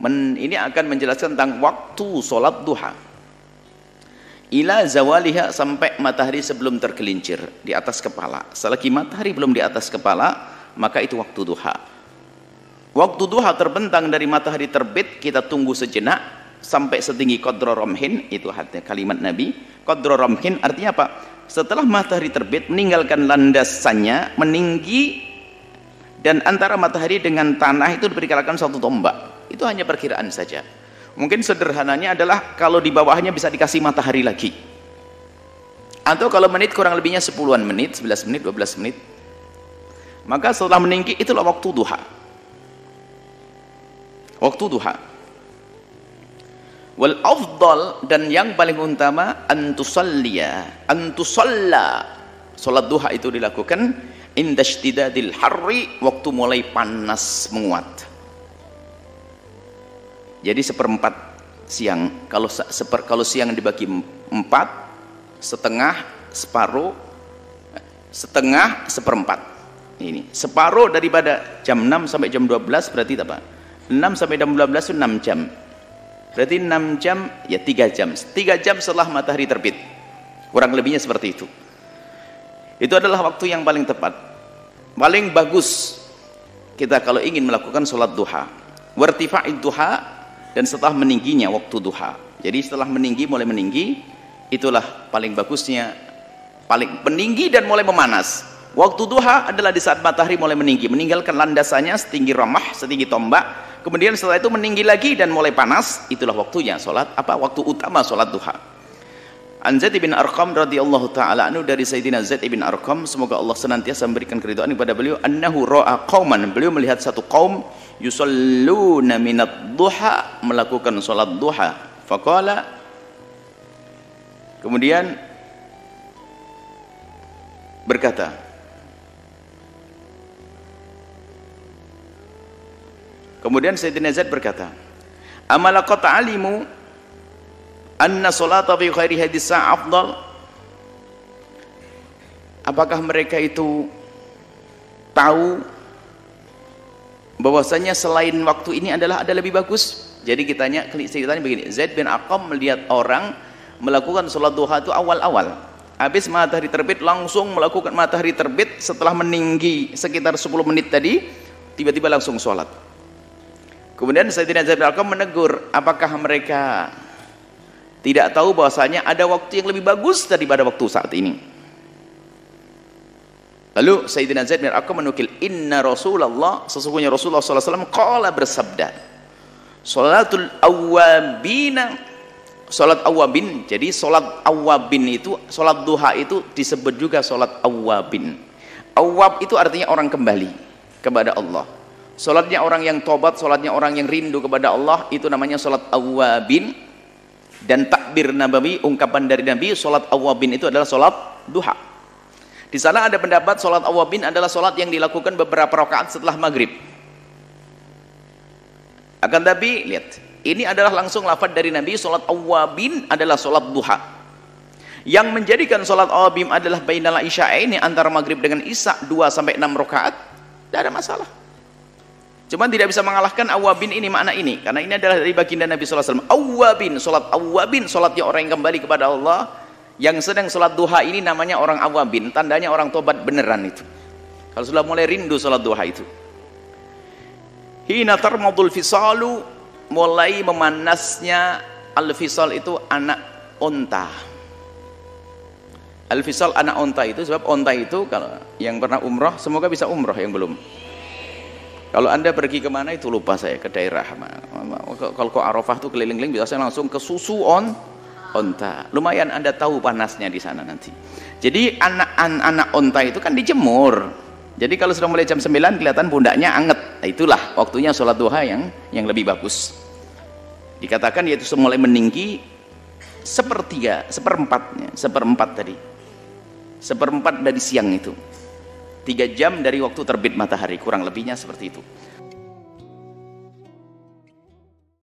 Ini akan menjelaskan tentang waktu sholat duha. Ila zawaliha, sampai matahari sebelum tergelincir di atas kepala. Selagi matahari belum di atas kepala, maka itu waktu duha. Waktu duha terbentang dari matahari terbit, kita tunggu sejenak sampai setinggi qadra ramhin. Itu kalimat Nabi. Qadra ramhin artinya apa? Setelah matahari terbit, meninggalkan landasannya, meninggi, dan antara matahari dengan tanah itu diperkirakan 1 tombak. Itu hanya perkiraan saja. Mungkin sederhananya adalah kalau di bawahnya bisa dikasih matahari lagi, atau kalau menit kurang lebihnya 10-an menit, 11 menit, 12 menit. Maka setelah meninggi, itulah waktu duha. Waktu duha. Wal afdal, dan yang paling utama, antusalla. Salat duha itu dilakukan indashtidadil harri, waktu mulai panas menguat. Jadi 1/4 siang. Kalau siang dibagi 4, setengah, separuh, setengah, 1/4. Ini separuh daripada jam 6 sampai jam 12, berarti apa? 6 sampai jam 12 itu 6 jam. Berarti 6 jam, ya 3 jam. 3 jam setelah matahari terbit. Kurang lebihnya seperti itu. Itu adalah waktu yang paling tepat. Paling bagus kita kalau ingin melakukan sholat duha. Wartifa'id duha, dan setelah meningginya waktu duha. Jadi setelah meninggi, mulai meninggi, itulah paling bagusnya, paling meninggi dan mulai memanas. Waktu duha adalah di saat matahari mulai meninggi, meninggalkan landasannya setinggi ramah, setinggi tombak. Kemudian setelah itu meninggi lagi dan mulai panas. Itulah waktunya sholat, waktu utama sholat duha. An Zaid bin Arqam radhiyallahu taala anhu, dari Sayyidina Zaid bin Arqam, semoga Allah senantiasa memberikan keridhaan kepada beliau, annahu ra'a qauman, beliau melihat satu kaum yusalluna minad duha, melakukan salat duha. Faqala, kemudian berkata, kemudian Sayyidina Zaid berkata, amalaqat alimu anna salata fi khairi hadis afdal. Apakah mereka itu tahu bahwasanya selain waktu ini ada lebih bagus? Jadi ceritanya begini, Zaid bin Arqam melihat orang melakukan sholat duha itu awal-awal, habis matahari terbit langsung melakukan matahari terbit. Setelah meninggi sekitar 10 menit tadi, tiba-tiba langsung sholat. Kemudian Sayyidina Zaid bin Arqam menegur, apakah mereka tidak tahu bahwasanya ada waktu yang lebih bagus daripada waktu saat ini? Lalu Sayyidina Zaid bin Arqam menukil, inna Rasulullah, sesungguhnya Rasulullah SAW qala, bersabda, sholatul awwabina, sholat awwabin. Jadi sholat awwabin itu, sholat duha itu disebut juga sholat awwabin. Awwab itu artinya orang kembali kepada Allah. Sholatnya orang yang tobat, sholatnya orang yang rindu kepada Allah, itu namanya sholat awwabin. Dan takbir nabawi, ungkapan dari Nabi, sholat awwabin itu adalah sholat duha. Di sana ada pendapat sholat awwabin adalah sholat yang dilakukan beberapa rakaat setelah maghrib. Akan tapi lihat, ini adalah langsung lafaz dari Nabi, sholat awwabin adalah sholat duha. Yang menjadikan sholat awwabin adalah bainal isya'aini, antara maghrib dengan isya, 2 sampai 6 rakaat, tidak ada masalah. Cuman tidak bisa mengalahkan awwabin ini, makna ini, karena ini adalah dari baginda Nabi SAW. Awwabin, sholatnya orang yang kembali kepada Allah. Yang sedang sholat duha ini namanya orang awwabin, tandanya orang tobat beneran itu. Kalau sudah mulai rindu sholat duha itu. Hina tarmadul fisalu, mulai memanasnya. Al-fisal itu anak onta. Al-fisal anak onta itu, sebab onta itu, kalau yang pernah umroh, semoga bisa umroh yang belum. Kalau anda pergi kemana itu lupa saya, ke daerah. Kalau ke Arafah itu keliling-keliling, biasanya langsung ke susu onta. Lumayan anda tahu panasnya di sana nanti. Jadi anak onta itu kan dijemur. Jadi kalau sudah mulai jam 9 kelihatan pundaknya anget. Nah, itulah waktunya sholat duha yang lebih bagus. Dikatakan yaitu mulai meninggi seperempat tadi. Seperempat dari siang itu. 3 jam dari waktu terbit matahari, kurang lebihnya seperti itu.